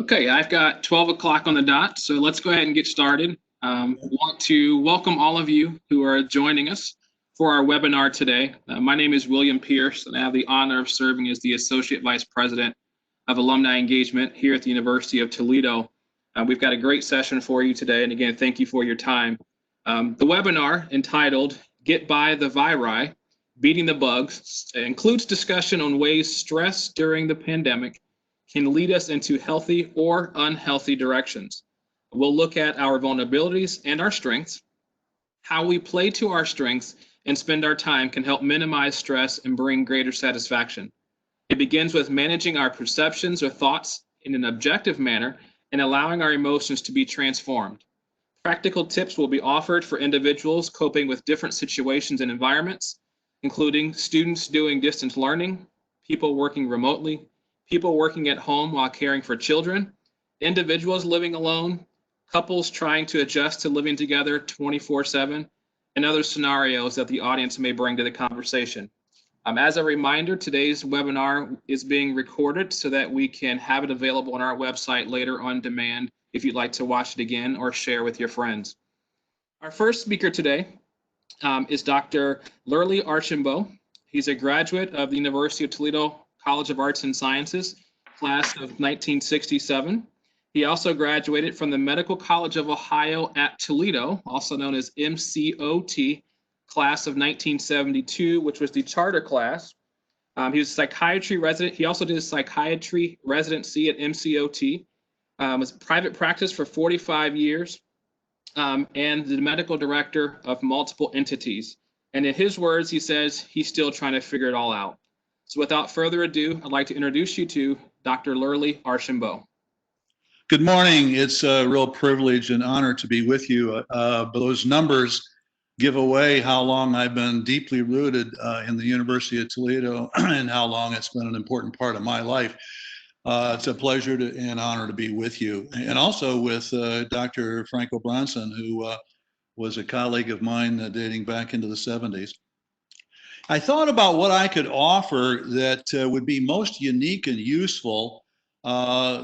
Okay, I've got 12 o'clock on the dot, so let's go ahead and get started. Want to welcome all of you who are joining us for our webinar today. My name is William Pierce, and I have the honor of serving as the Associate Vice President of Alumni Engagement here at the University of Toledo. We've got a great session for you today, and again, thank you for your time. The webinar, entitled Get By the VIRI, Beating the Bugs, includes discussion on ways stress during the pandemic can lead us into healthy or unhealthy directions. We'll look at our vulnerabilities and our strengths. How we play to our strengths and spend our time can help minimize stress and bring greater satisfaction. It begins with managing our perceptions or thoughts in an objective manner and allowing our emotions to be transformed. Practical tips will be offered for individuals coping with different situations and environments, including students doing distance learning, people working remotely, people working at home while caring for children, individuals living alone, couples trying to adjust to living together 24/7, and other scenarios that the audience may bring to the conversation. As a reminder, today's webinar is being recorded so that we can have it available on our website later on demand if you'd like to watch it again or share with your friends. Our first speaker today is Dr. Lurley Archambault. He's a graduate of the University of Toledo College of Arts and Sciences, class of 1967. He also graduated from the Medical College of Ohio at Toledo, also known as MCOT, class of 1972, which was the charter class. He was a psychiatry resident. He also did a psychiatry residency at MCOT, was private practice for 45 years, and the medical director of multiple entities. And in his words, he says he's still trying to figure it all out. So without further ado, I'd like to introduce you to Dr. Lurley Archambault. Good morning. It's a real privilege and honor to be with you. Those numbers give away how long I've been deeply rooted in the University of Toledo and how long it's been an important part of my life. It's a pleasure and honor to be with you, and also with Dr. Franco Bronson, who was a colleague of mine dating back into the 70s. I thought about what I could offer that would be most unique and useful.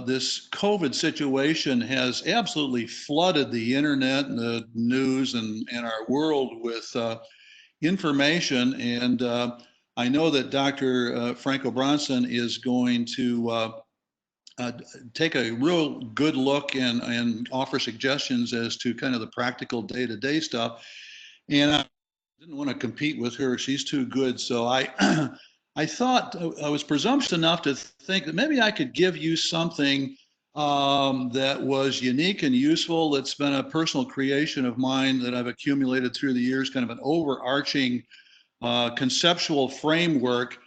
This COVID situation has absolutely flooded the internet and the news and our world with information. And I know that Dr. Franco Bronson is going to take a real good look and offer suggestions as to kind of the practical day-to-day stuff. And I didn't want to compete with her. She's too good. So I thought I was presumptuous enough to think that maybe I could give you something that was unique and useful. That's been a personal creation of mine that I've accumulated through the years, kind of an overarching conceptual framework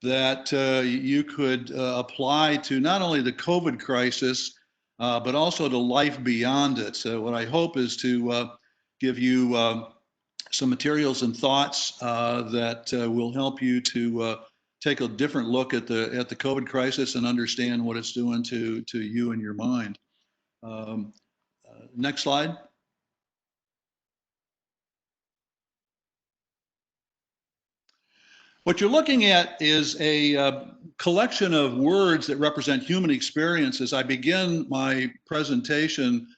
that you could apply to not only the COVID crisis, but also to life beyond it. So what I hope is to give you some materials and thoughts that will help you to take a different look at the COVID crisis and understand what it's doing to you and your mind. Next slide. What you're looking at is a collection of words that represent human experiences. I begin my presentation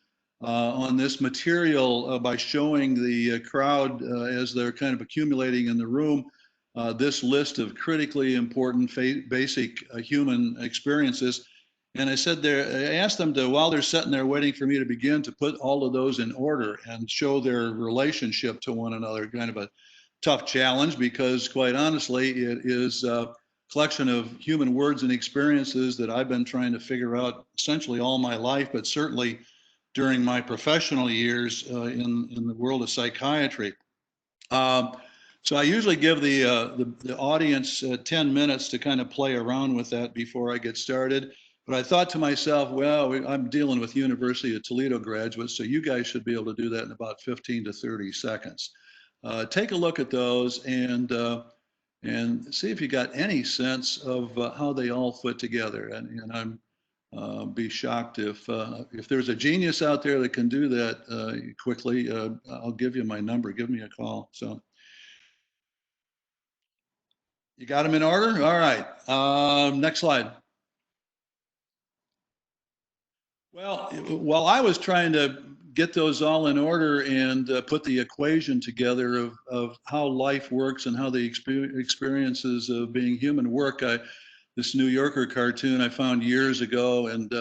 on this material by showing the crowd as they're kind of accumulating in the room this list of critically important basic human experiences. And I said I asked them to, while they're sitting there waiting for me to begin, to put all of those in order and show their relationship to one another. Kind of a tough challenge, because quite honestly, it is a collection of human words and experiences that I've been trying to figure out essentially all my life, but certainly during my professional years in the world of psychiatry. So I usually give the audience 10 minutes to kind of play around with that before I get started. But I thought to myself, well, I'm dealing with University of Toledo graduates, so you guys should be able to do that in about 15 to 30 seconds. Take a look at those and see if you got any sense of how they all fit together. And I'm be shocked if there's a genius out there that can do that quickly. I'll give you my number. Give me a call. So you got them in order? All right. Next slide. Well, while I was trying to get those all in order and put the equation together of how life works and how the experiences of being human work, this New Yorker cartoon I found years ago, and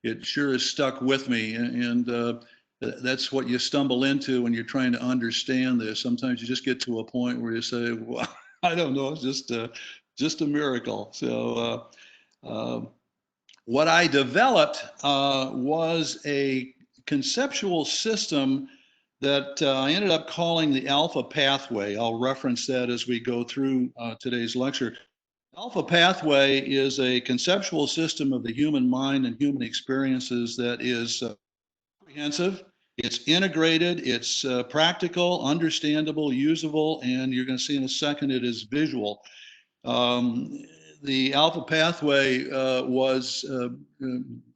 it sure has stuck with me. And that's what you stumble into when you're trying to understand this. Sometimes you just get to a point where you say, well, I don't know, it's just a miracle. So what I developed was a conceptual system that I ended up calling the alpha pathway. I'll reference that as we go through today's lecture. Alpha pathway is a conceptual system of the human mind and human experiences that is comprehensive, it's integrated, it's practical, understandable, usable, and you're going to see in a second it is visual. The alpha pathway was,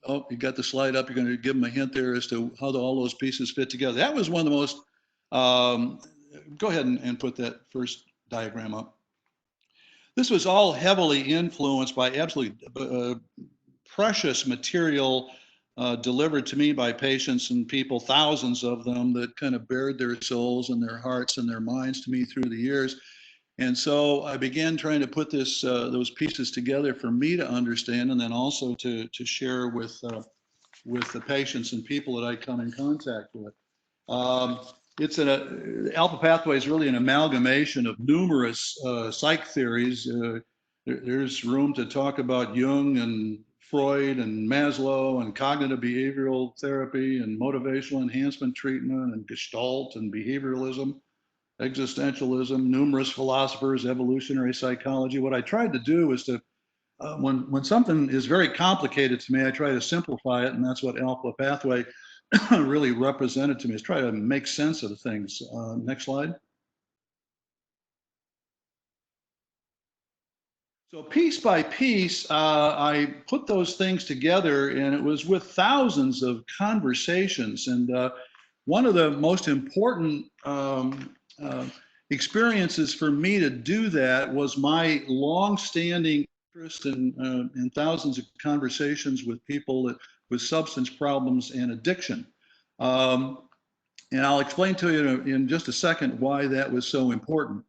oh, you got the slide up. You're going to give them a hint there as to how all those pieces fit together. That was one of the most, go ahead and put that first diagram up. This was all heavily influenced by absolutely precious material delivered to me by patients and people, thousands of them, that kind of bared their souls and their hearts and their minds to me through the years. And so I began trying to put those pieces together for me to understand, and then also to share with the patients and people that I come in contact with. Alpha pathway is really an amalgamation of numerous psych theories. There's room to talk about Jung and Freud and Maslow and cognitive behavioral therapy and motivational enhancement treatment and Gestalt and behavioralism, existentialism, numerous philosophers, evolutionary psychology. What I tried to do is to, when something is very complicated to me, I try to simplify it, and that's what alpha pathway really represented to me, is try to make sense of things. Next slide. So piece by piece, I put those things together, and it was with thousands of conversations. And one of the most important experiences for me to do that was my long-standing interest in thousands of conversations with people with substance problems and addiction. And I'll explain to you in just a second why that was so important.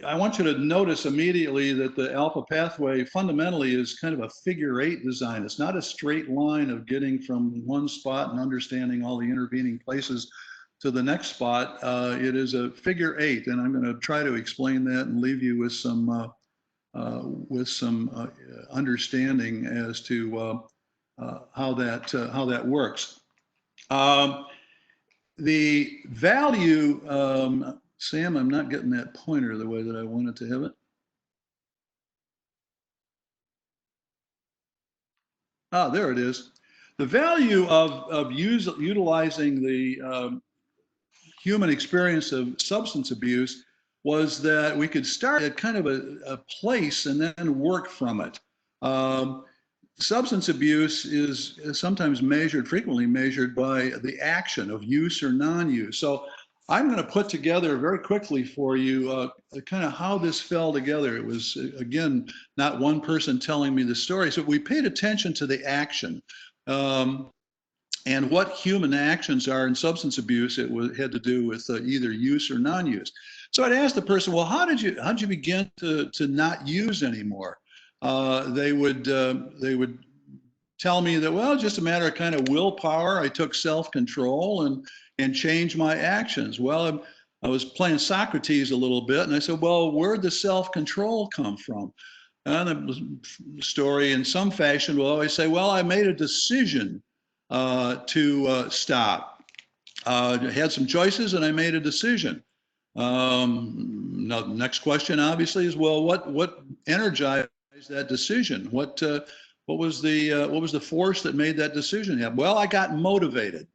I want you to notice immediately that the alpha pathway fundamentally is kind of a figure-8 design. It's not a straight line of getting from one spot and understanding all the intervening places to the next spot. It is a figure-8, and I'm going to try to explain that and leave you with some understanding as to how that works. The value, Sam, I'm not getting that pointer the way that I wanted to have it. Ah, there it is. The value of utilizing the human experience of substance abuse was that we could start at kind of a place and then work from it. Substance abuse is sometimes frequently measured by the action of use or non-use. So I'm going to put together very quickly for you kind of how this fell together. It was, again, not one person telling me the story. So we paid attention to the action and what human actions are in substance abuse. It had to do with either use or non-use. So I'd ask the person, well, how did you begin to not use anymore? They would tell me that, well, just a matter of kind of willpower. I took self-control and changed my actions. Well, I was playing Socrates a little bit, and I said, well, where'd the self-control come from? And the story in some fashion will always say, well, I made a decision to stop. I had some choices and I made a decision. Now, the next question obviously is, well, what energized that decision? What was the force that made that decision happen? Well, I got motivated.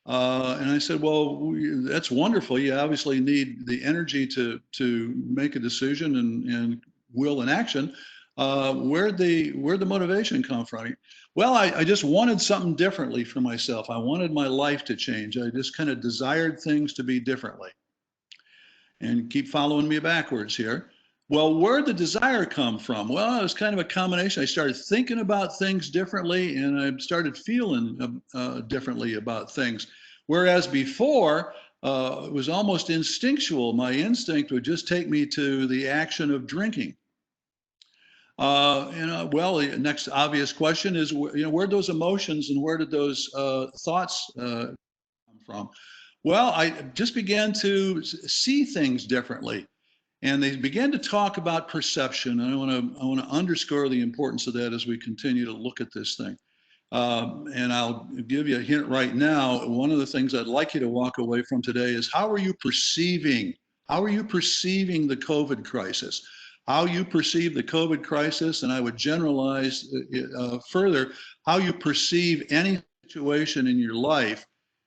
And I said, well, that's wonderful. You obviously need the energy to make a decision and will and action. Where'd the motivation come from? Well, I just wanted something differently for myself. I wanted my life to change. I just kind of desired things to be differently. And keep following me backwards here. Well, where'd the desire come from? Well, it was kind of a combination. I started thinking about things differently, and I started feeling differently about things. Whereas before, it was almost instinctual. My instinct would just take me to the action of drinking. Well, the next obvious question is, where those emotions and where did those thoughts come from? Well, I just began to see things differently, and they began to talk about perception. And I want to underscore the importance of that as we continue to look at this thing. And I'll give you a hint right now. One of the things I'd like you to walk away from today is how are you perceiving? How are you perceiving the COVID crisis? How you perceive the COVID crisis, and I would generalize further, how you perceive any situation in your life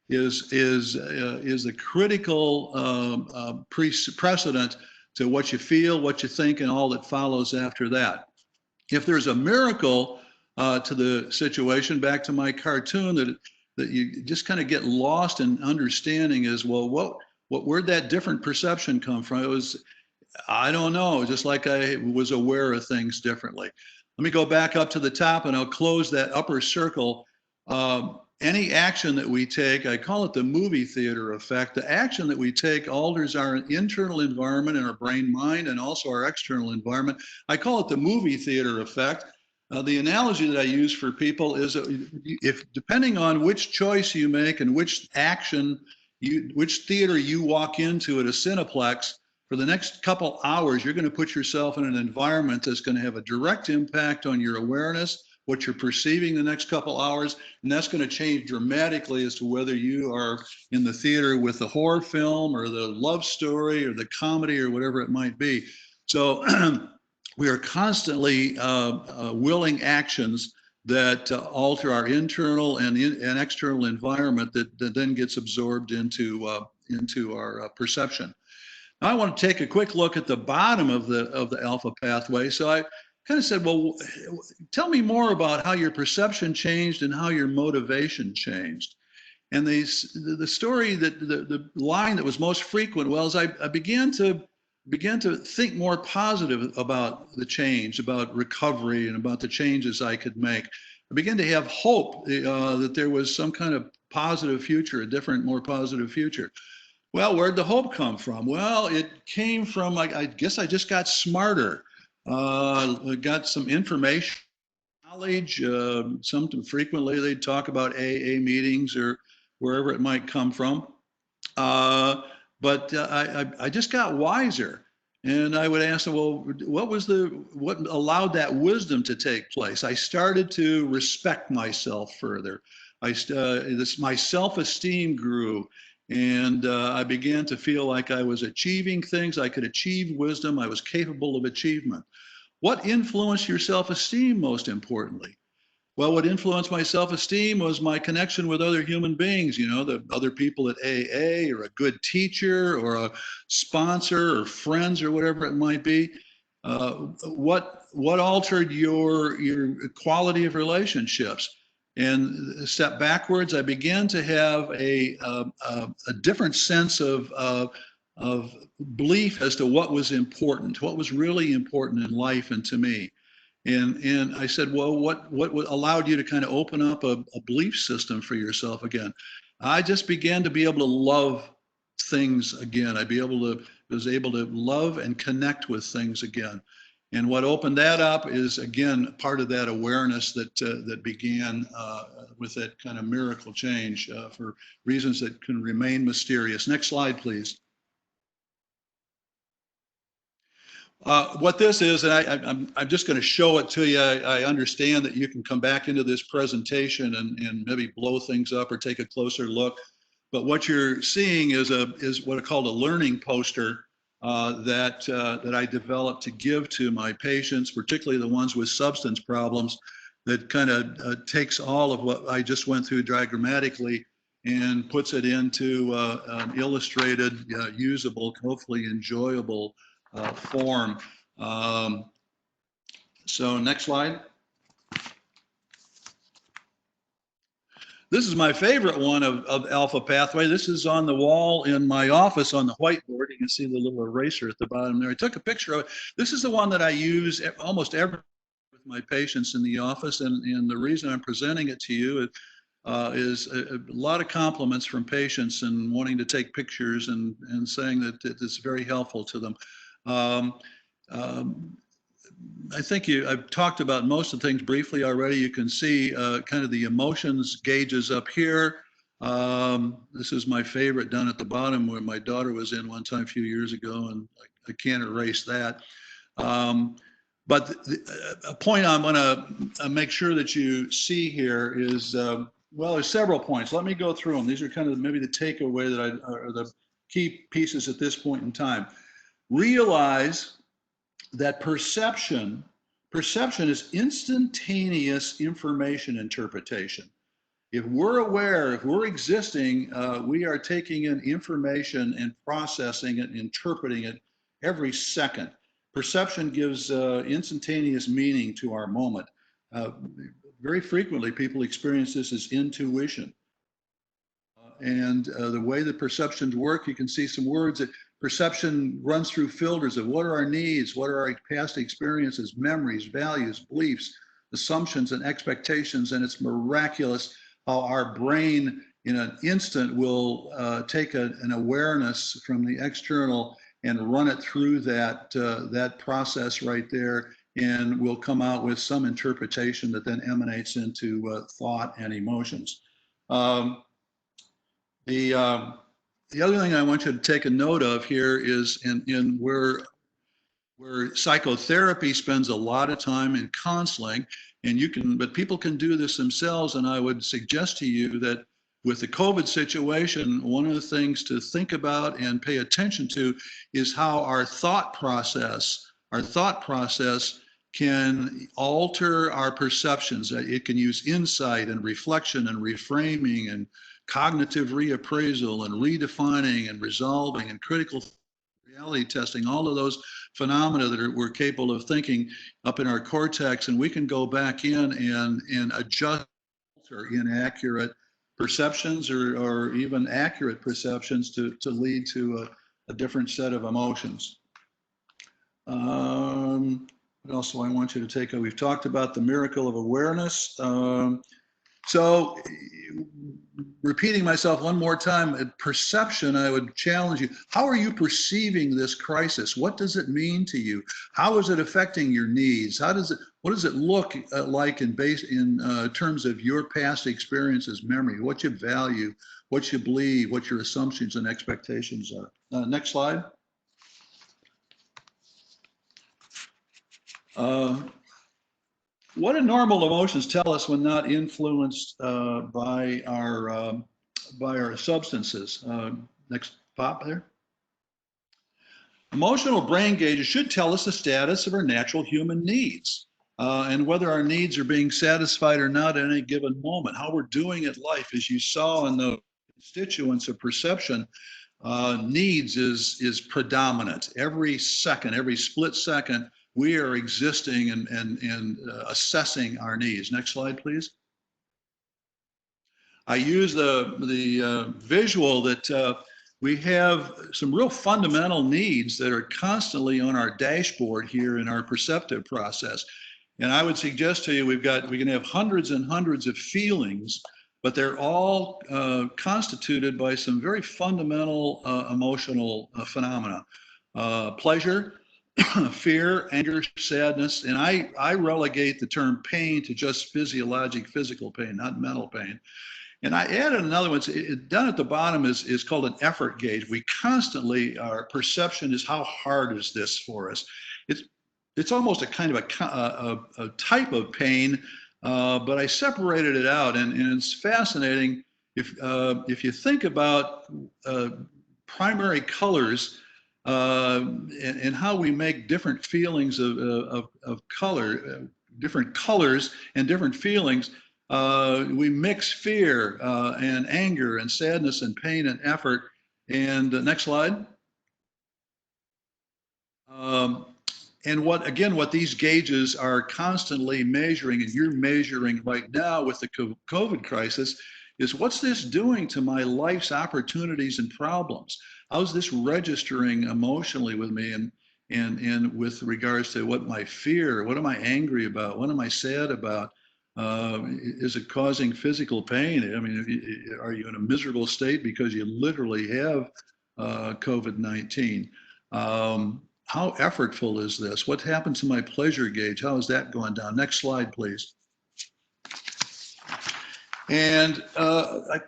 is a critical precedent to what you feel, what you think, and all that follows after that. If there's a miracle to the situation, back to my cartoon, that you just kind of get lost in understanding is, well, where'd that different perception come from? It was, I don't know, just like I was aware of things differently. Let me go back up to the top and I'll close that upper circle. Any action that we take, I call it the movie theater effect. The action that we take alters our internal environment and our brain mind and also our external environment. I call it the movie theater effect. The analogy that I use for people is if depending on which choice you make and which action, which theater you walk into at a Cineplex, for the next couple hours, you're going to put yourself in an environment that's going to have a direct impact on your awareness, what you're perceiving the next couple hours, and that's going to change dramatically as to whether you are in the theater with the horror film or the love story or the comedy or whatever it might be. So we are constantly willing actions that alter our internal and external environment that then gets absorbed into our perception. Now I want to take a quick look at the bottom of the alpha pathway. So I kind of said, well, tell me more about how your perception changed and how your motivation changed. And the story that the line that was most frequent was I began to think more positive about the change, about recovery, and about the changes I could make. I began to have hope that there was some kind of positive future, a different, more positive future. Well, where'd the hope come from? Well, it came from, I guess I just got smarter, got some information, knowledge. Frequently they'd talk about AA meetings or wherever it might come from. But I just got wiser. And I would ask them, well, what allowed that wisdom to take place? I started to respect myself further. My self-esteem grew. And I began to feel like I was achieving things. I could achieve wisdom. I was capable of achievement. What influenced your self-esteem most importantly? Well, what influenced my self-esteem was my connection with other human beings, the other people at AA or a good teacher or a sponsor or friends or whatever it might be. What altered your quality of relationships? And a step backwards, I began to have a different sense of belief as to what was important, what was really important in life and to me. And I said, well, what allowed you to kind of open up a belief system for yourself again? I just began to be able to love things again. Was able to love and connect with things again. And what opened that up is, again, part of that awareness that began with that kind of miracle change for reasons that can remain mysterious. Next slide, please. What this is, and I'm just going to show it to you. I understand that you can come back into this presentation and maybe blow things up or take a closer look. But what you're seeing is what I call a learning poster that I developed to give to my patients, particularly the ones with substance problems, that kind of takes all of what I just went through diagrammatically and puts it into an illustrated, usable, hopefully enjoyable form. So next slide. This is my favorite one of alpha pathway. This is on the wall in my office on the whiteboard. You can see the little eraser at the bottom there. I took a picture of it. This is the one that I use almost every with my patients in the office, and the reason I'm presenting it to you is a lot of compliments from patients and wanting to take pictures and saying that it's very helpful to them. I think I've talked about most of the things briefly already. You can see kind of the emotions gauges up here. This is my favorite down at the bottom where my daughter was in one time a few years ago, and I can't erase that. But a point I'm going to make sure that you see here is, well, there's several points. Let me go through them. These are kind of maybe the takeaway that are the key pieces at this point in time. Realize that perception is instantaneous information interpretation. If we're aware, if we're existing, we are taking in information and processing it, interpreting it every second. Perception gives instantaneous meaning to our moment. Very frequently, people experience this as intuition. And the way that perceptions work, you can see some words that perception runs through filters of what are our needs, what are our past experiences, memories, values, beliefs, assumptions, and expectations. And it's miraculous how our brain in an instant will take an awareness from the external and run it through that process right there, and will come out with some interpretation that then emanates into thought and emotions. The other thing I want you to take a note of here is in where psychotherapy spends a lot of time in counseling, and but people can do this themselves. And I would suggest to you that with the COVID situation, one of the things to think about and pay attention to is how our thought process can alter our perceptions. It can use insight and reflection and reframing and cognitive reappraisal and redefining and resolving and critical reality testing, all of those phenomena that we're capable of thinking up in our cortex, and we can go back in and adjust or inaccurate perceptions or even accurate perceptions to lead to a different set of emotions. What else do I want you to take? We've talked about the miracle of awareness. So repeating myself one more time, perception, I would challenge you. How are you perceiving this crisis? What does it mean to you? How is it affecting your needs? What does it look like in terms of your past experiences, memory, what you value, what you believe, what your assumptions and expectations are? Next slide. What do normal emotions tell us when not influenced by our substances? Next pop there. Emotional brain gauges should tell us the status of our natural human needs and whether our needs are being satisfied or not at any given moment, how we're doing at life. As you saw in the constituents of perception, needs is predominant. Every second, every split second, we are existing and assessing our needs. Next slide, please. I use the visual that we have some real fundamental needs that are constantly on our dashboard here in our perceptive process. And I would suggest to you, we can have hundreds and hundreds of feelings, but they're all constituted by some very fundamental emotional phenomena. Pleasure, fear, anger, sadness, and I relegate the term pain to just physical pain, not mental pain. And I added another one. Down at the bottom is called an effort gauge. We constantly, our perception is how hard is this for us? It's almost a kind of a type of pain, but I separated it out, and it's fascinating. If you think about primary colors, and how we make different feelings of color, different colors and different feelings. We mix fear and anger and sadness and pain and effort. And next slide. And what these gauges are constantly measuring, and you're measuring right now with the COVID crisis, is what's this doing to my life's opportunities and problems? How's this registering emotionally with me, and with regards to what my fear, what am I angry about, what am I sad about? Is it causing physical pain? I mean, are you in a miserable state because you literally have COVID-19? How effortful is this? What happened to my pleasure gauge? How is that going down? Next slide, please. And I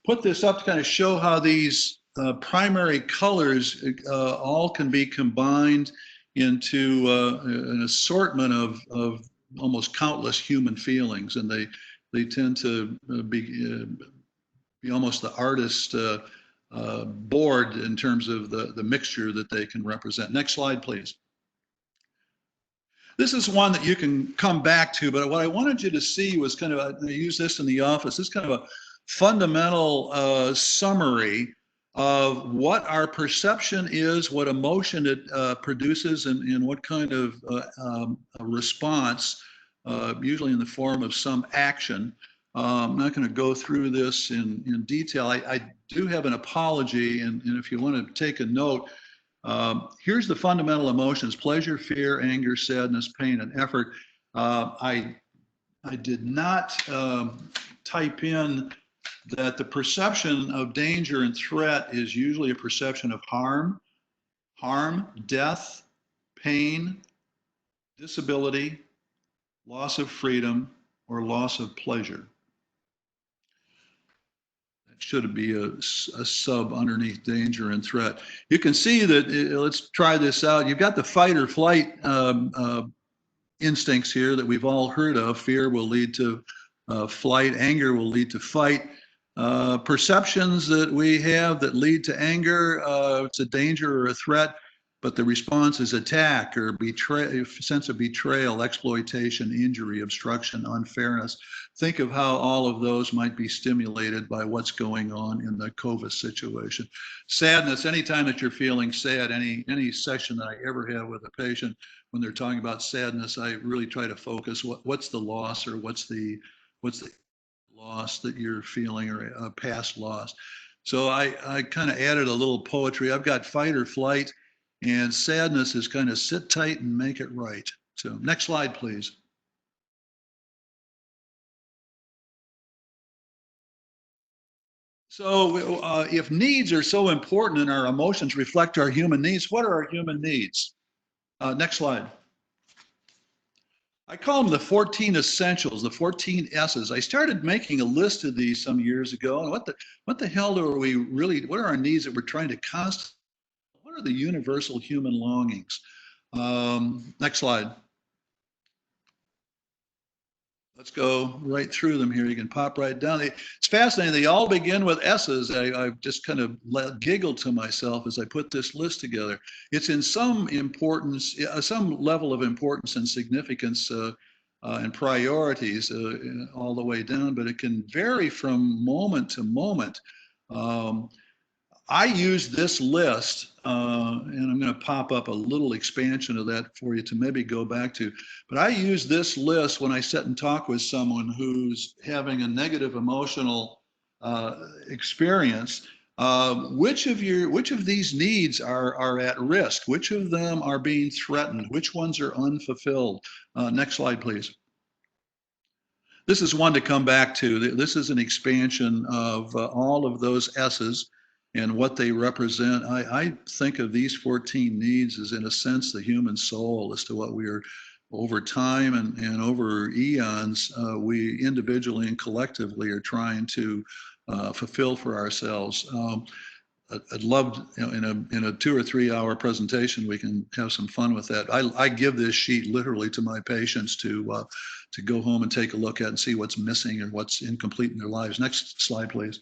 put this up to kind of show how these primary colors all can be combined into an assortment of almost countless human feelings, and they tend to be almost the artist board in terms of the mixture that they can represent. Next slide, please. This is one that you can come back to, but what I wanted you to see was kind of, I use this in the office, this kind of a fundamental summary of what our perception is, what emotion it produces, and what kind of a response, usually in the form of some action. I'm not going to go through this in detail. I do have an apology, and if you want to take a note, here's the fundamental emotions: pleasure, fear, anger, sadness, pain, and effort. I did not type in that the perception of danger and threat is usually a perception of harm, death, pain, disability, loss of freedom, or loss of pleasure. Should be a sub underneath danger and threat. You can see that, let's try this out. You've got the fight or flight instincts here that we've all heard of. Fear will lead to flight, anger will lead to fight. Perceptions that we have that lead to anger, it's a danger or a threat, but the response is attack or sense of betrayal, exploitation, injury, obstruction, unfairness. Think of how all of those might be stimulated by what's going on in the COVID situation. Sadness, anytime that you're feeling sad, any session that I ever have with a patient, when they're talking about sadness, I really try to focus what's the loss, or what's the loss that you're feeling, or a past loss. So I kind of added a little poetry. I've got fight or flight, and sadness is kind of sit tight and make it right. So next slide, please. So if needs are so important and our emotions reflect our human needs, what are our human needs? Next slide. I call them the 14 essentials, the 14 S's. I started making a list of these some years ago. And what the hell are we really, what are our needs that we're trying to constantly, what are the universal human longings? Next slide. Let's go right through them here. You can pop right down. It's fascinating. They all begin with S's. I've just kind of giggled to myself as I put this list together. It's in some importance, some level of importance and significance and priorities all the way down, but it can vary from moment to moment. I use this list, and I'm going to pop up a little expansion of that for you to maybe go back to. But I use this list when I sit and talk with someone who's having a negative emotional experience. Which of these needs are at risk? Which of them are being threatened? Which ones are unfulfilled? Next slide, please. This is one to come back to. This is an expansion of all of those S's and what they represent. I think of these 14 needs as, in a sense, the human soul, as to what we are, over time and over eons, we individually and collectively are trying to fulfill for ourselves. I'd love, in a 2 or 3 hour presentation, we can have some fun with that. I give this sheet literally to my patients to go home and take a look at and see what's missing and what's incomplete in their lives. Next slide, please.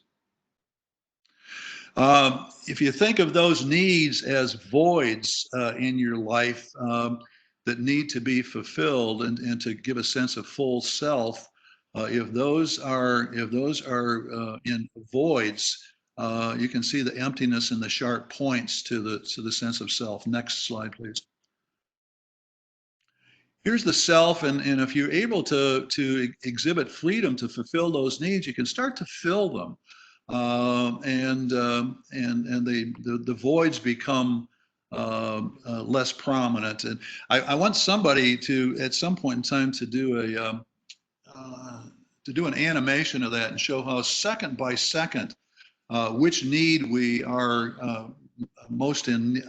If you think of those needs as voids in your life that need to be fulfilled and to give a sense of full self, if those are in voids, you can see the emptiness and the sharp points to the sense of self. Next slide, please. here's the self, and if you're able to exhibit freedom to fulfill those needs, you can start to fill them, and the voids become less prominent. And I want somebody to, at some point in time, to do an animation of that and show how second by second which need we are most in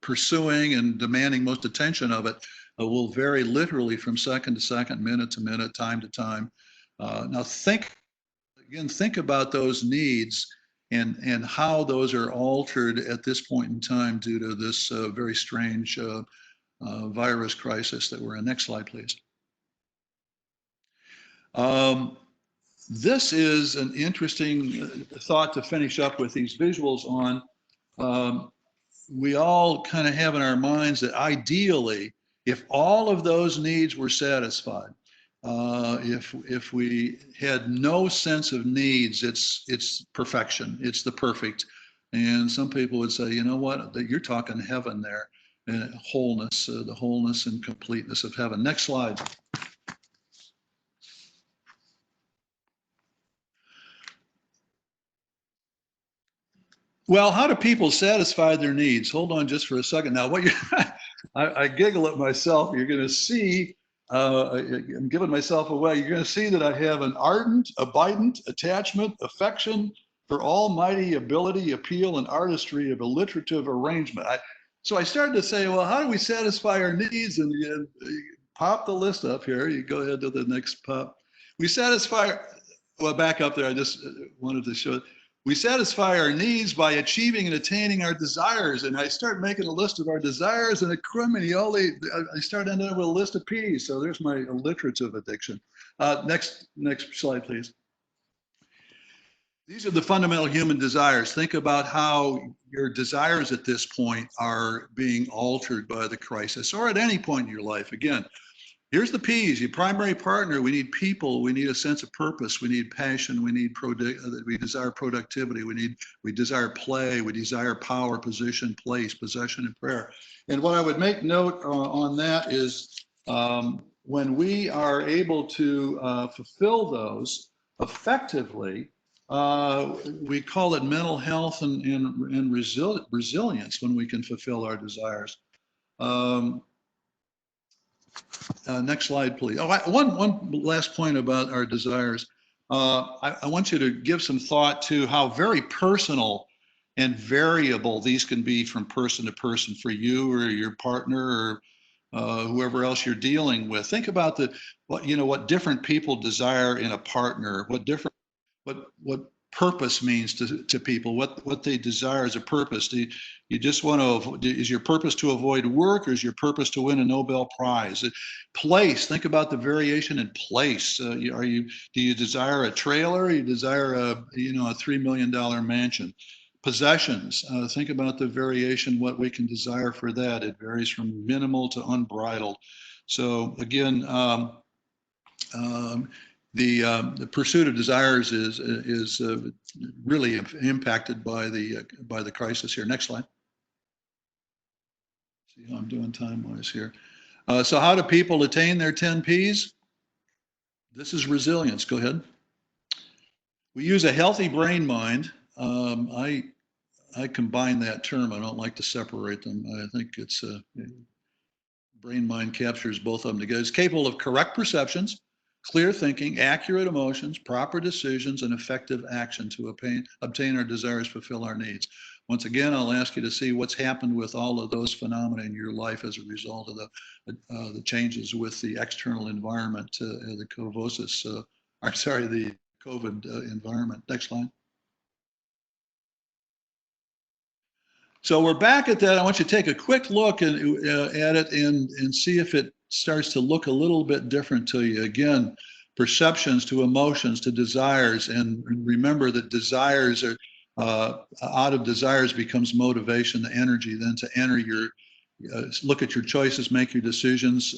pursuing and demanding most attention of it will vary literally from second to second, minute to minute, time to time. Now think about those needs and how those are altered at this point in time due to this very strange virus crisis that we're in. Next slide, please. This is an interesting thought to finish up with these visuals on. We all kind of have in our minds that ideally, if all of those needs were satisfied, if we had no sense of needs, it's perfection, it's the perfect. And some people would say, you know what, you're talking heaven there, and wholeness, the wholeness and completeness of heaven. Next slide. Well, how do people satisfy their needs? Hold on just for a second. Now, what you I giggle at myself. You're going to see, I'm giving myself away. You're going to see that I have an ardent, abidant attachment, affection for almighty ability, appeal, and artistry of alliterative arrangement. So I started to say, well, how do we satisfy our needs? And you pop the list up here. You go ahead to the next pop. We satisfy, well, back up there. I just wanted to show it. We satisfy our needs by achieving and attaining our desires. And I start making a list of our desires, and I start ending up with a list of P's. So there's my alliterative addiction. Next slide, please. These are the fundamental human desires. Think about how your desires at this point are being altered by the crisis, or at any point in your life. Again, here's the P's. Your primary partner, we need people, we need a sense of purpose, we need passion, we desire productivity, we desire play, we desire power, position, place, possession, and prayer. And what I would make note on that is when we are able to fulfill those effectively, we call it mental health and resilience when we can fulfill our desires. Next slide, please. Oh, one last point about our desires. I want you to give some thought to how very personal and variable these can be from person to person for you or your partner or whoever else you're dealing with. Think about what different people desire in a partner, what purpose means to people, what they desire as a purpose. Do you just want to, is your purpose to avoid work, or is your purpose to win a Nobel Prize? Place, think about the variation in place. Do you desire a trailer, or you desire a $3 million mansion? Possessions, think about the variation, what we can desire for that. It varies from minimal to unbridled. So again, the pursuit of desires is really impacted by the crisis here. Next slide. See how I'm doing time-wise here. So how do people attain their 10 Ps? This is resilience. Go ahead. We use a healthy brain mind. I combine that term. I don't like to separate them. I think it's brain mind captures both of them together. It's capable of correct perceptions, clear thinking, accurate emotions, proper decisions, and effective action to obtain our desires, fulfill our needs. Once again, I'll ask you to see what's happened with all of those phenomena in your life as a result of the changes with the external environment, the COVID environment. Next slide. So we're back at that. I want you to take a quick look at it and see if it starts to look a little bit different to you. Again, perceptions to emotions to desires, and remember that desires are out of desires becomes motivation, the energy then to enter your look at your choices, make your decisions,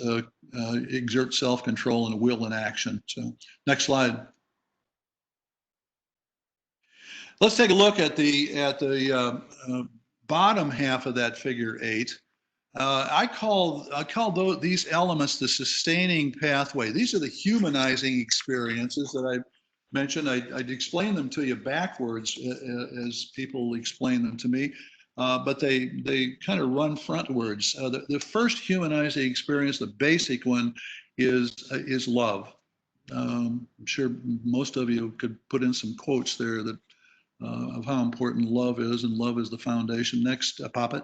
exert self-control and will in action. So next slide. Let's take a look at the bottom half of that figure 8. I call these elements the sustaining pathway. These are the humanizing experiences that I mentioned. I'd explain them to you backwards as people explain them to me, but they kind of run frontwards. The first humanizing experience, the basic one, is love. I'm sure most of you could put in some quotes there that of how important love is, and love is the foundation. Next, pop it.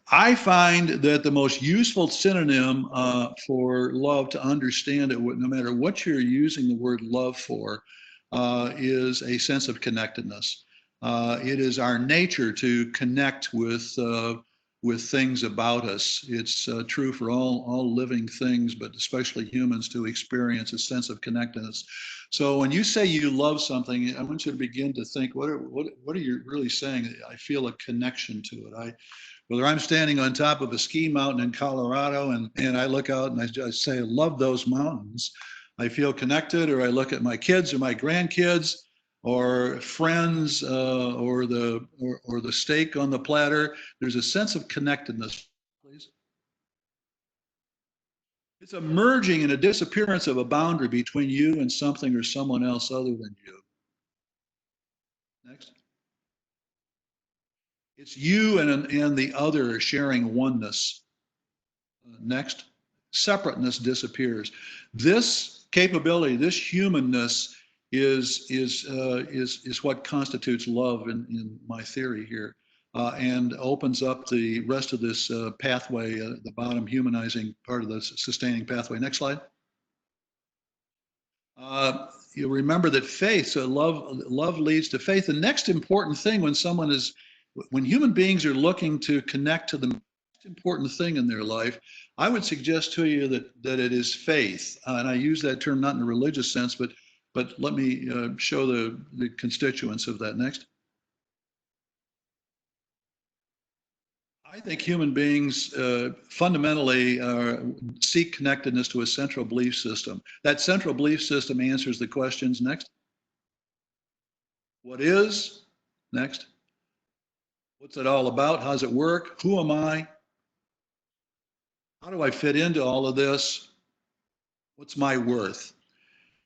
I find that the most useful synonym for love, to understand it, no matter what you're using the word love for, is a sense of connectedness. It is our nature to connect with things about us. It's true for all living things, but especially humans, to experience a sense of connectedness. So when you say you love something, I want you to begin to think, what are you really saying? I feel a connection to it. Whether I'm standing on top of a ski mountain in Colorado and I look out and I just say, I love those mountains, I feel connected. Or I look at my kids or my grandkids or friends, or the steak on the platter, there's a sense of connectedness. Please. It's a merging and a disappearance of a boundary between you and something or someone else other than you. Next. It's you and the other sharing oneness. Next. Separateness disappears. This capability, this humanness, is what constitutes love in my theory here, and opens up the rest of this pathway, the bottom humanizing part of the sustaining pathway. Next slide. You remember that faith, so love leads to faith. The next important thing when human beings are looking to connect to the most important thing in their life, I would suggest to you that it is faith. And I use that term not in a religious sense, but let me show the constituents of that. Next. I think human beings fundamentally seek connectedness to a central belief system. That central belief system answers the questions. Next. What is? Next. What's it all about? How does it work? Who am I? How do I fit into all of this? What's my worth?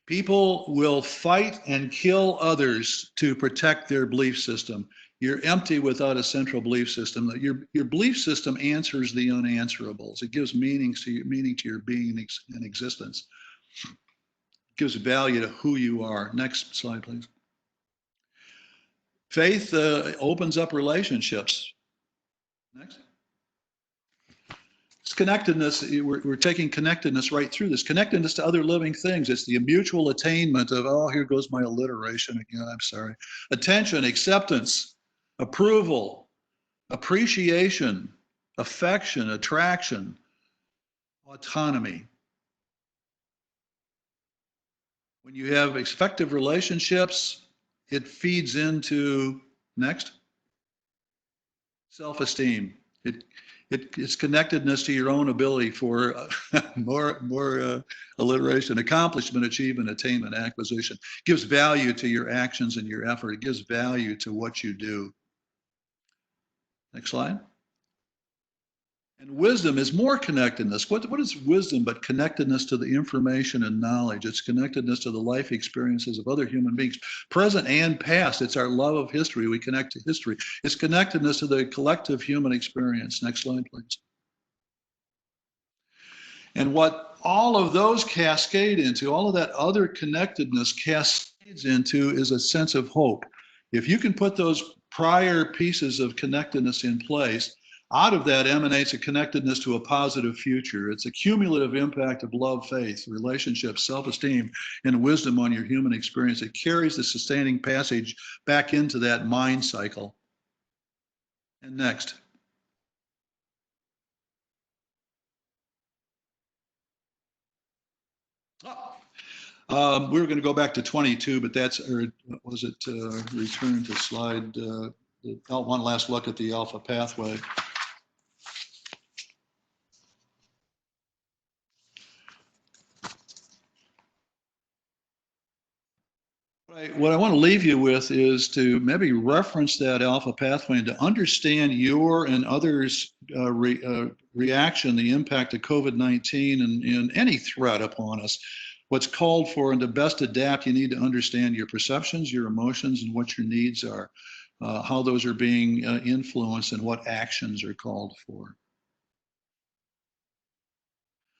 People will fight and kill others to protect their belief system. You're empty without a central belief system. Your belief system answers the unanswerables. It gives meaning to your being and existence. It gives value to who you are. Next slide, please. Faith opens up relationships. Next. It's connectedness. We're taking connectedness right through this. Connectedness to other living things. It's the mutual attainment of, oh, here goes my alliteration again. I'm sorry. Attention, acceptance, approval, appreciation, affection, attraction, autonomy. When you have effective relationships, it feeds into, next, self-esteem. It's connectedness to your own ability for more alliteration, accomplishment, achievement, attainment, acquisition. It gives value to your actions and your effort. It gives value to what you do. Next slide. And wisdom is more connectedness. What is wisdom but connectedness to the information and knowledge? It's connectedness to the life experiences of other human beings, present and past. It's our love of history. We connect to history. It's connectedness to the collective human experience. Next slide, please. And what all of those cascade into, all of that other connectedness cascades into, is a sense of hope. If you can put those prior pieces of connectedness in place, out of that emanates a connectedness to a positive future. It's a cumulative impact of love, faith, relationships, self-esteem, and wisdom on your human experience. It carries the sustaining passage back into that mind cycle. And next. We were going to go back to 22, but that's, or was it return to slide, one last look at the alpha pathway. What I want to leave you with is to maybe reference that alpha pathway and to understand your and others' reaction, the impact of COVID-19 and any threat upon us. What's called for, and to best adapt, you need to understand your perceptions, your emotions, and what your needs are, how those are being influenced, and what actions are called for.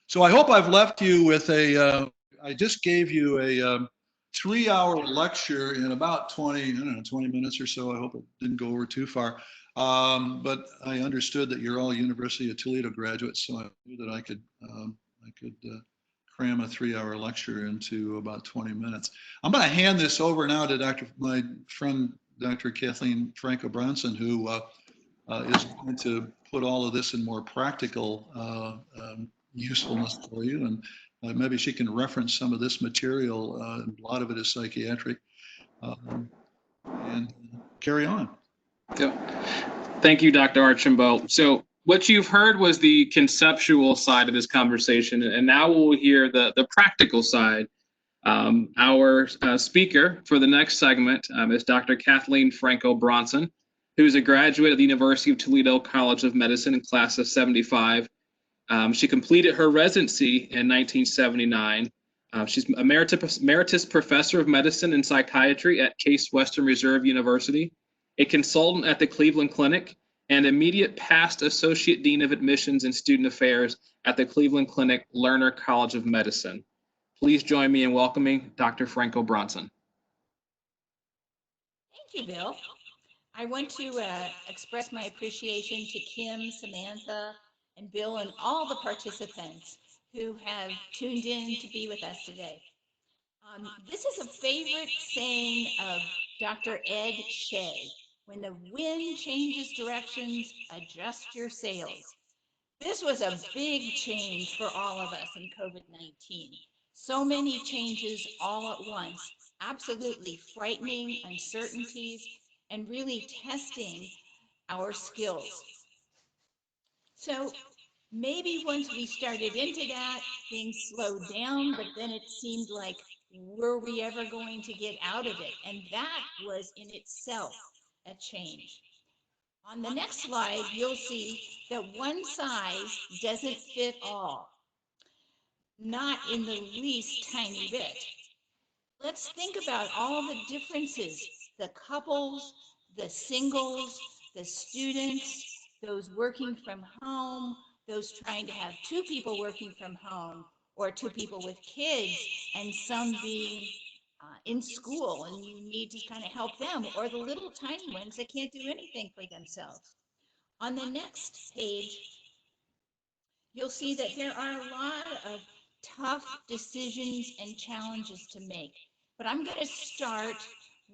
So I hope I've left you with I just gave you a 3-hour lecture in about 20 minutes or so. I hope it didn't go over too far. But I understood that you're all University of Toledo graduates, so I knew that I could cram a 3-hour lecture into about 20 minutes. I'm going to hand this over now to my friend, Dr. Kathleen Franco-Bronson, who is going to put all of this in more practical usefulness for you, and maybe she can reference some of this material. A lot of it is psychiatric, and carry on. So, thank you, Dr. Archambault. So what you've heard was the conceptual side of this conversation, and now we'll hear the practical side. Our speaker for the next segment is Dr. Kathleen Franco-Bronson, who is a graduate of the University of Toledo College of Medicine in class of 75. She completed her residency in 1979. She's a emeritus professor of medicine and psychiatry at Case Western Reserve University, a consultant at the Cleveland Clinic, and immediate past associate dean of admissions and student affairs at the Cleveland Clinic Lerner College of Medicine. Please join me in welcoming Dr. Franco-Bronson. Thank you, Bill. I want to express my appreciation to Kim, Samantha, and Bill, and all the participants who have tuned in to be with us today. This is a favorite saying of Dr. Ed Shea: when the wind changes directions, adjust your sails. This was a big change for all of us in COVID-19. So many changes all at once, absolutely frightening uncertainties, and really testing our skills. So maybe once we started into that, things slowed down, but then it seemed like, were we ever going to get out of it? And that was in itself a change. On the next slide, you'll see that one size doesn't fit all, not in the least tiny bit. Let's think about all the differences: the couples, the singles, the students, those working from home, those trying to have 2 people working from home, or 2 people with kids, and some being in school and you need to kind of help them, or the little tiny ones that can't do anything for themselves. On the next page, you'll see that there are a lot of tough decisions and challenges to make. But I'm going to start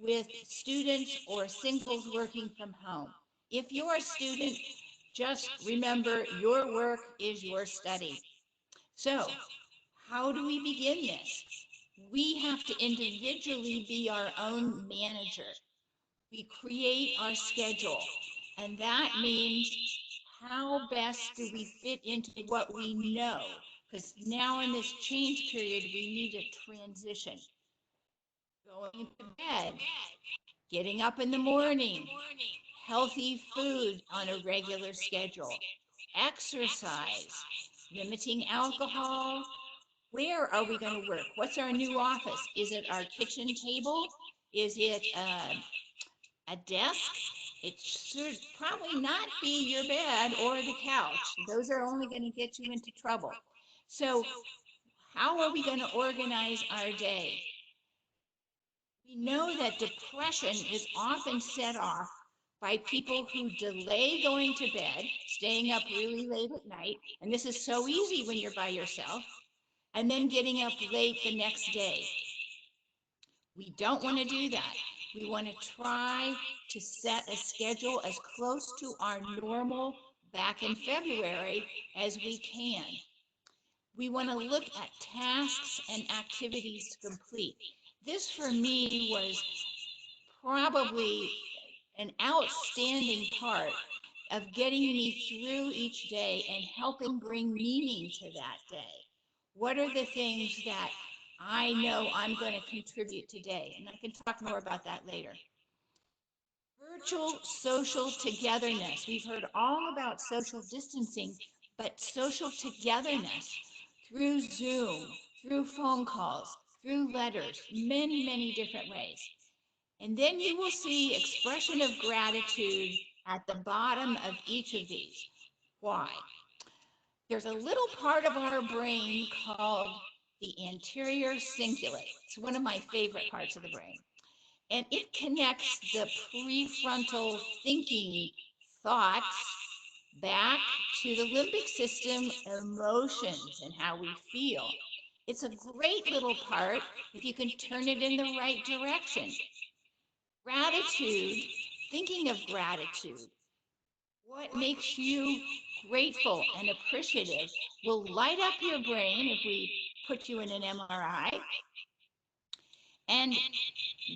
with students or singles working from home. If you're a student, just remember your work is your study. So how do we begin this? We have to individually be our own manager. We create our schedule, and that means how best do we fit into what we know? Because now in this change period, we need a transition. Going to bed, getting up in the morning, healthy food on a regular schedule, exercise, limiting alcohol. Where are we going to work? What's our new office? Is it our kitchen table? Is it a desk? It should probably not be your bed or the couch. Those are only going to get you into trouble. So how are we going to organize our day? We know that depression is often set off by people who delay going to bed, staying up really late at night, and this is so easy when you're by yourself, and then getting up late the next day. We don't want to do that. We want to try to set a schedule as close to our normal back in February as we can. We want to look at tasks and activities to complete. This for me was probably an outstanding part of getting me through each day and helping bring meaning to that day. What are the things that I know I'm going to contribute today, and I can talk more about that later. Virtual social togetherness. We've heard all about social distancing, but social togetherness through Zoom, through phone calls, through letters, many, many different ways. And then you will see expression of gratitude at the bottom of each of these. Why? There's a little part of our brain called the anterior cingulate. It's one of my favorite parts of the brain. And it connects the prefrontal thinking thoughts back to the limbic system emotions and how we feel. It's a great little part if you can turn it in the right direction. Gratitude, thinking of gratitude, what makes you grateful and appreciative will light up your brain if we put you in an MRI. And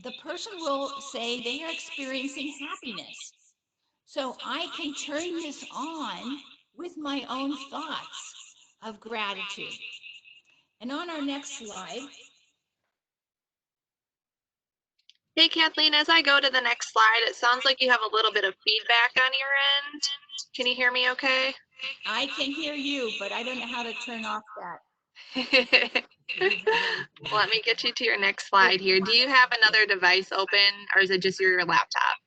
the person will say they are experiencing happiness. So I can turn this on with my own thoughts of gratitude. And on our next slide. Hey, Kathleen, as I go to the next slide, it sounds like you have a little bit of feedback on your end. Can you hear me okay? I can hear you, but I don't know how to turn off that. Let me get you to your next slide here. Do you have another device open, or is it just your laptop?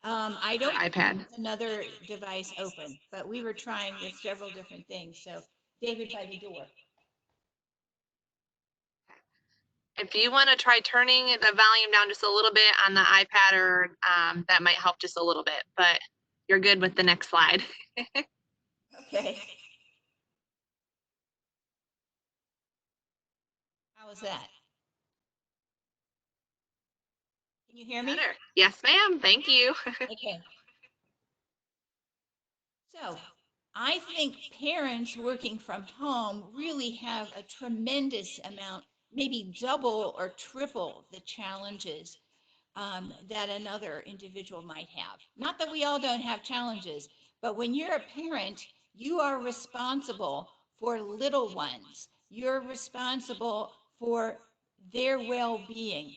I don't iPad. have another device open, but we were trying with several different things. So David by the door. If you want to try turning the volume down just a little bit on the iPad, or that might help just a little bit, but you're good with the next slide. Okay. How was that? Can you hear me? Better. Yes, ma'am. Thank you. Okay. So I think parents working from home really have a tremendous amount, maybe double or triple the challenges that another individual might have. Not that we all don't have challenges, but when you're a parent, you are responsible for little ones. You're responsible for their well-being.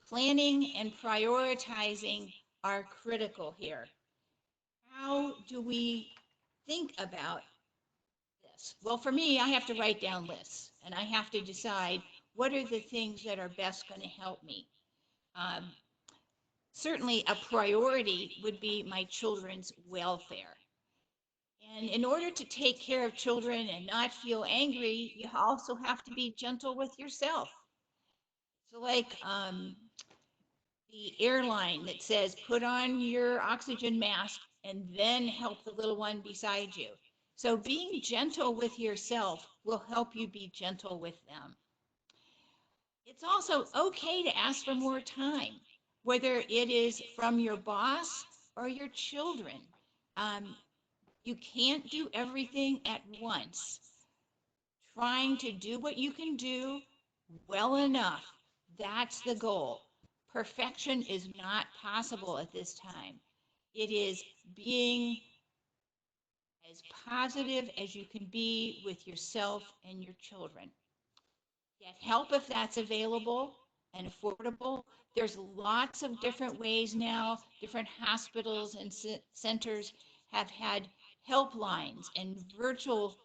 Planning and prioritizing are critical here. How do we think about this? Well, for me, I have to write down lists, and I have to decide what are the things that are best going to help me. Certainly a priority would be my children's welfare. And in order to take care of children and not feel angry, you also have to be gentle with yourself. So like the airline that says, put on your oxygen mask and then help the little one beside you. So being gentle with yourself will help you be gentle with them. It's also okay to ask for more time, whether it is from your boss or your children. You can't do everything at once. Trying to do what you can do well enough, that's the goal. Perfection is not possible at this time. It is being as positive as you can be with yourself and your children. Get help if that's available and affordable. There's lots of different ways now. Different hospitals and centers have had helplines and virtual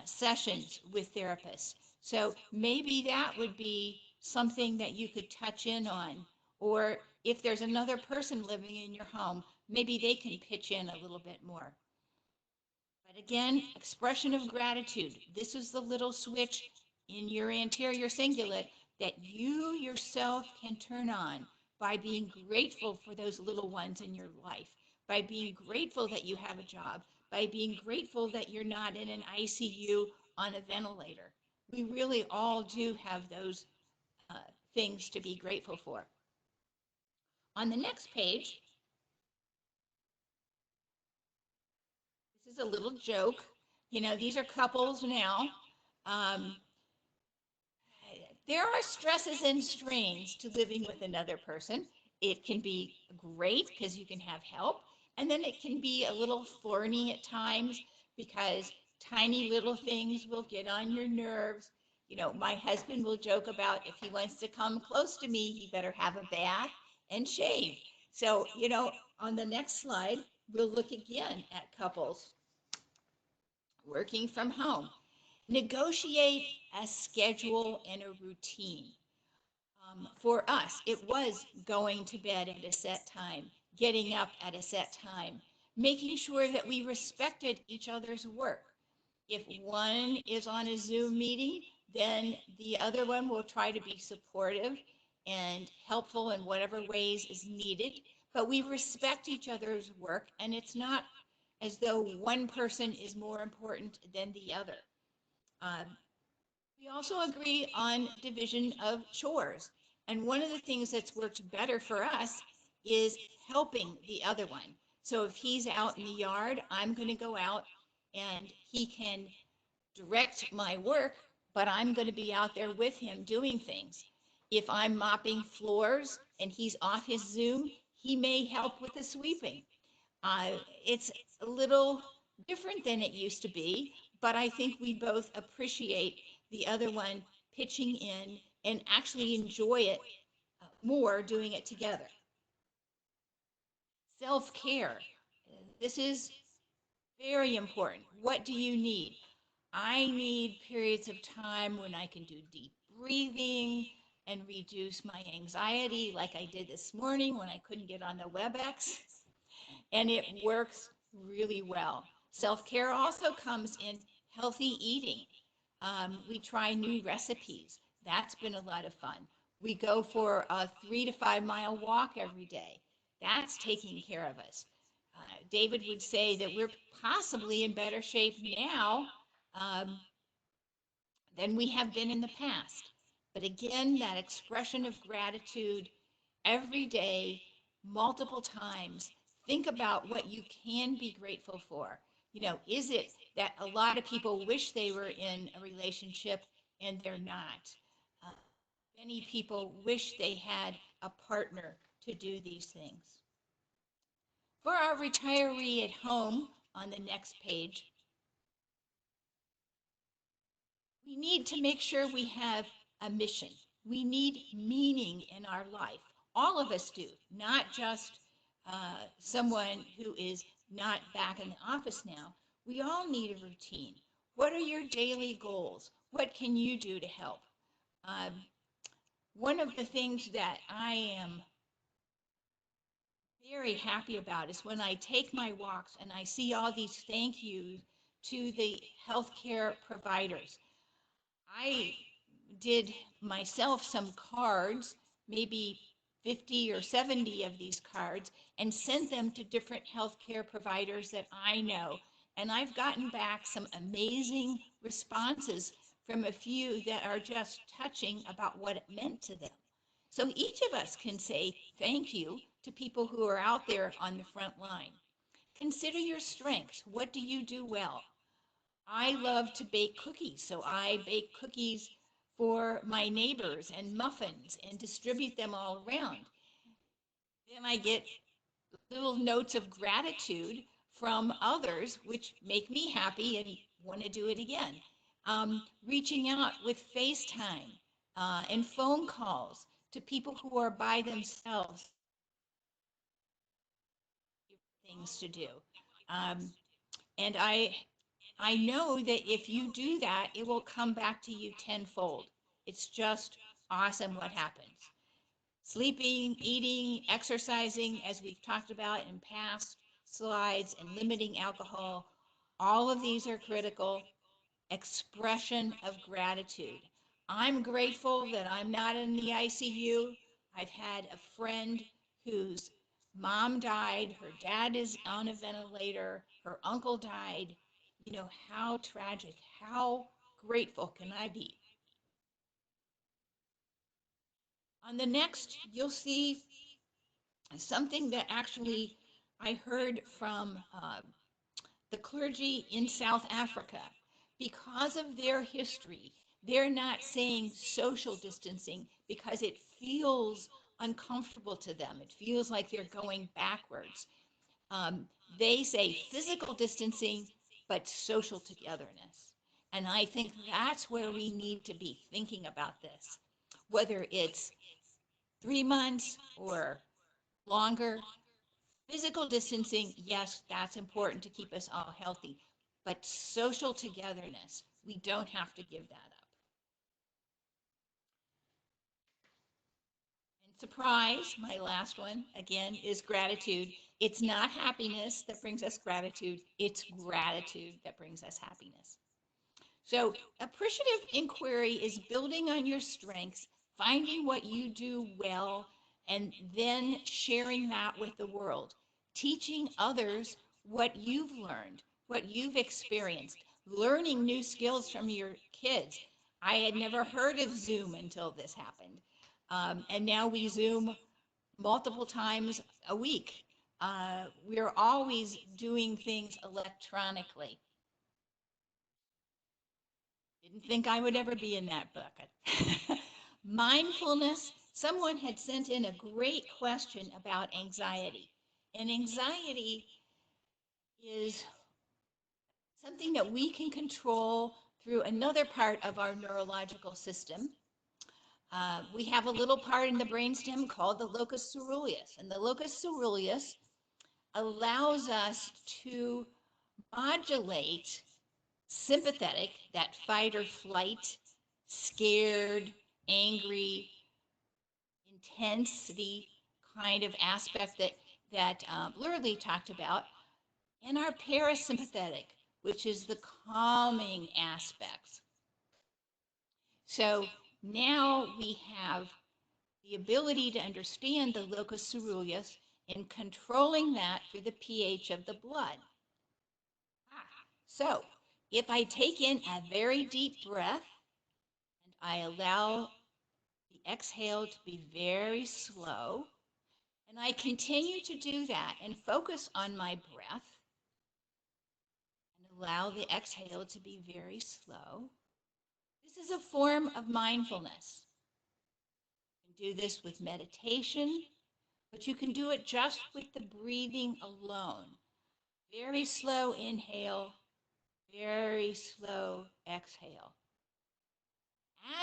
sessions with therapists. So maybe that would be something that you could touch in on. Or if there's another person living in your home, maybe they can pitch in a little bit more. But again, expression of gratitude. This is the little switch in your anterior cingulate that you yourself can turn on by being grateful for those little ones in your life, by being grateful that you have a job, by being grateful that you're not in an ICU on a ventilator. We really all do have those things to be grateful for. On the next page, this is a little joke. You know, these are couples now. There are stresses and strains to living with another person. It can be great because you can have help, and then it can be a little thorny at times because tiny little things will get on your nerves. You know, my husband will joke about if he wants to come close to me, he better have a bath and shave. So, you know, on the next slide, we'll look again at couples working from home. Negotiate a schedule and a routine. For us, it was going to bed at a set time, getting up at a set time, making sure that we respected each other's work. If one is on a Zoom meeting, then the other one will try to be supportive and helpful in whatever ways is needed. But we respect each other's work, and it's not as though one person is more important than the other. We also agree on division of chores. And one of the things that's worked better for us is helping the other one. So if he's out in the yard, I'm going to go out and he can direct my work, but I'm going to be out there with him doing things. If I'm mopping floors and he's off his Zoom, he may help with the sweeping. It's a little different than it used to be, but I think we both appreciate the other one pitching in and actually enjoy it more doing it together. Self-care. This is very important. What do you need? I need periods of time when I can do deep breathing and reduce my anxiety, like I did this morning when I couldn't get on the WebEx. And it works really well. Self-care also comes in healthy eating. We try new recipes. That's been a lot of fun. We go for a 3 to 5 mile walk every day. That's taking care of us. David would say that we're possibly in better shape now than we have been in the past. But again, that expression of gratitude every day, multiple times, think about what you can be grateful for. You know, is it that a lot of people wish they were in a relationship and they're not? Many people wish they had a partner to do these things. For our retiree at home, on the next page, we need to make sure we have a mission. We need meaning in our life. All of us do, not just someone who is not back in the office now. We all need a routine. What are your daily goals? What can you do to help? One of the things that I am very happy about is when I take my walks and I see all these thank yous to the healthcare providers. I did myself some cards, maybe 50 or 70 of these cards, and sent them to different healthcare providers that I know. And I've gotten back some amazing responses from a few that are just touching about what it meant to them. So each of us can say thank you to people who are out there on the front line. Consider your strengths. What do you do well? I love to bake cookies, so I bake cookies for my neighbors and muffins and distribute them all around. Then I get little notes of gratitude from others, which make me happy and want to do it again. Reaching out with FaceTime and phone calls to people who are by themselves, things to do. And I know that if you do that, it will come back to you tenfold. It's just awesome what happens. Sleeping, eating, exercising, as we've talked about in past slides, and limiting alcohol, all of these are critical. Expression of gratitude. I'm grateful that I'm not in the ICU. I've had a friend whose mom died, her dad is on a ventilator, her uncle died. You know, how tragic, how grateful can I be? On the next, you'll see something that actually I heard from the clergy in South Africa. Because of their history, they're not saying social distancing because it feels uncomfortable to them. It feels like they're going backwards. They say physical distancing, but social togetherness. And I think that's where we need to be thinking about this, whether it's 3 months or longer. Physical distancing, yes, that's important to keep us all healthy, but social togetherness, we don't have to give that up. And surprise, my last one, again, is gratitude. It's not happiness that brings us gratitude, it's gratitude that brings us happiness. So appreciative inquiry is building on your strengths, finding what you do well, and then sharing that with the world, teaching others what you've learned, what you've experienced, learning new skills from your kids. I had never heard of Zoom until this happened. And now we Zoom multiple times a week. We're always doing things electronically. Didn't think I would ever be in that bucket. Mindfulness, someone had sent in a great question about anxiety. And anxiety is something that we can control through another part of our neurological system. We have a little part in the brainstem called the locus ceruleus. And the locus ceruleus allows us to modulate sympathetic, that fight or flight, scared, angry, intensity kind of aspect that Lurley talked about, and our parasympathetic, which is the calming aspects. So now we have the ability to understand the locus ceruleus and controlling that through the pH of the blood. So if I take in a very deep breath and I allow the exhale to be very slow, and I continue to do that and focus on my breath and allow the exhale to be very slow, this is a form of mindfulness. You can do this with meditation, but you can do it just with the breathing alone. Very slow inhale, very slow exhale.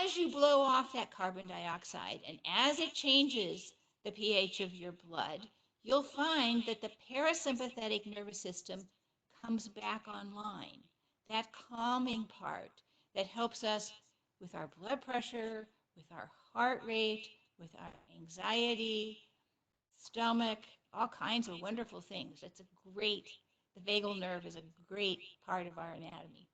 As you blow off that carbon dioxide and as it changes the pH of your blood, you'll find that the parasympathetic nervous system comes back online. That calming part that helps us with our blood pressure, with our heart rate, with our anxiety, stomach, all kinds of wonderful things. It's a great, the vagal nerve is a great part of our anatomy.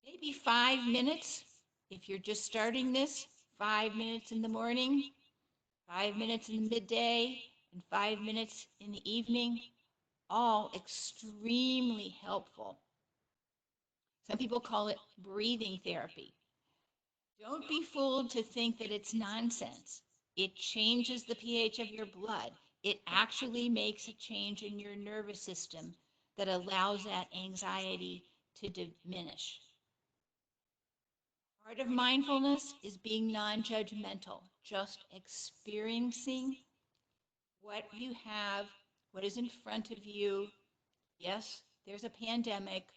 Maybe 5 minutes, if you're just starting this, 5 minutes in the morning, 5 minutes in the midday, and 5 minutes in the evening, all extremely helpful. Some people call it breathing therapy. Don't be fooled to think that it's nonsense. It changes the pH of your blood. It actually makes a change in your nervous system that allows that anxiety to diminish. Part of mindfulness is being non-judgmental, just experiencing what you have, what is in front of you. Yes, there's a pandemic.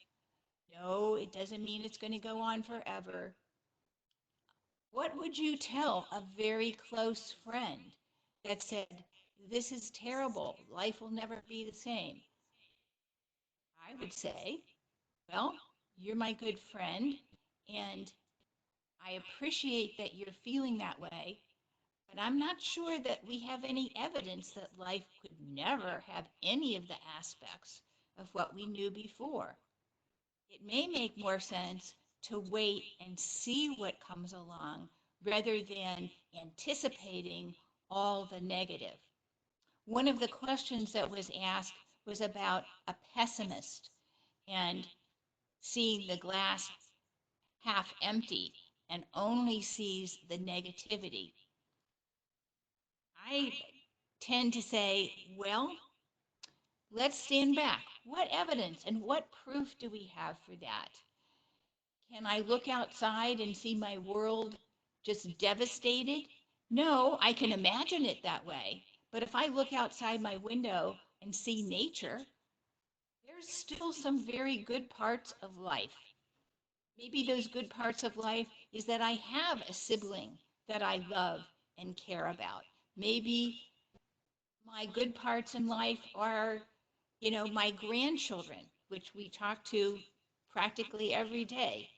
No, it doesn't mean it's going to go on forever. What would you tell a very close friend that said, this is terrible, life will never be the same? I would say, well, you're my good friend, and I appreciate that you're feeling that way, but I'm not sure that we have any evidence that life could never have any of the aspects of what we knew before. It may make more sense to wait and see what comes along rather than anticipating all the negative. One of the questions that was asked was about a pessimist and seeing the glass half empty and only sees the negativity. I tend to say, well, let's stand back. What evidence and what proof do we have for that? Can I look outside and see my world just devastated? No, I can imagine it that way. But if I look outside my window and see nature, there's still some very good parts of life. Maybe those good parts of life is that I have a sibling that I love and care about. Maybe my good parts in life are, my grandchildren, which we talk to practically every day.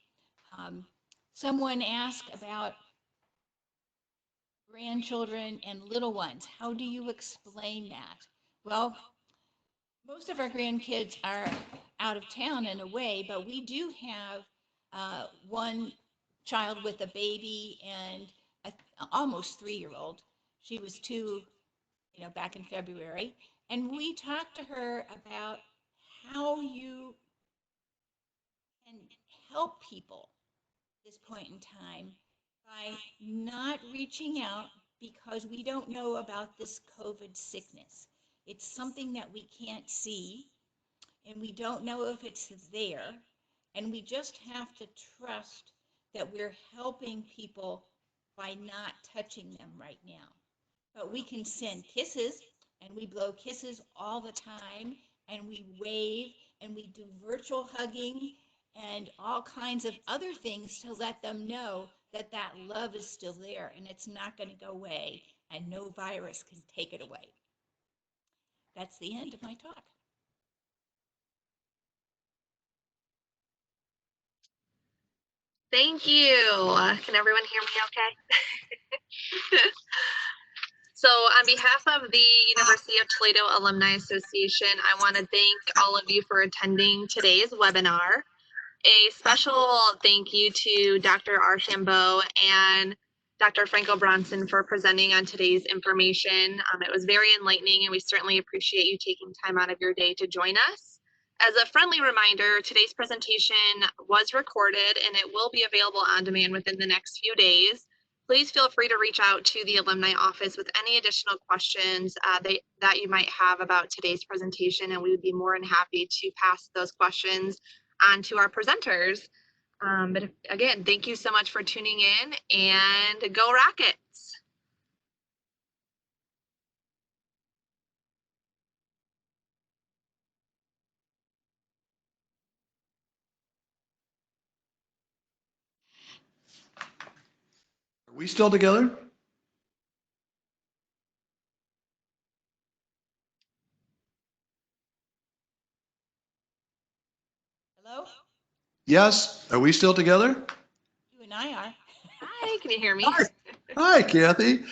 Someone asked about grandchildren and little ones. How do you explain that? Well, most of our grandkids are out of town in a way, but we do have one child with a baby and a almost 3-year-old. She was 2, back in February. And we talked to her about how you can help people at this point in time by not reaching out because we don't know about this COVID sickness. It's something that we can't see and we don't know if it's there. And we just have to trust that we're helping people by not touching them right now. But we can send kisses, and we blow kisses all the time, and we wave, and we do virtual hugging and all kinds of other things to let them know that that love is still there and it's not going to go away and no virus can take it away. That's the end of my talk. Thank you. Can everyone hear me okay? So on behalf of the University of Toledo Alumni Association, I want to thank all of you for attending today's webinar. A special thank you to Dr. Archambault and Dr. Franco Bronson for presenting on today's information. It was very enlightening and we certainly appreciate you taking time out of your day to join us. As a friendly reminder, today's presentation was recorded and it will be available on demand within the next few days. Please feel free to reach out to the alumni office with any additional questions that you might have about today's presentation, and we would be more than happy to pass those questions on to our presenters. But again, thank you so much for tuning in and go Rockets. Are we still together? Hello? Yes. Are we still together? You and I are. Hi, can you hear me? Hi, Kathy.